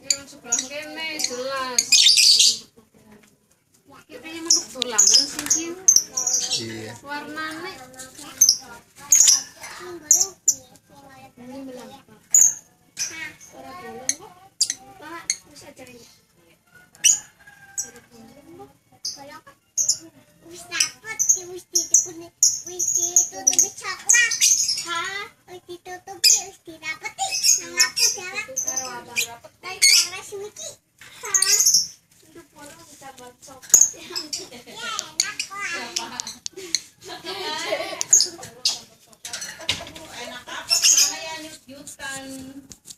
Yang sebelah kene jelas. Kita yang mau dolanan sih. Iya. Warnane. Ini melambang. Ora bolong kok. Pak, wis ajarin. Wis dapat, wis ditutupi coklat. Wis ditutupi, wis didapat.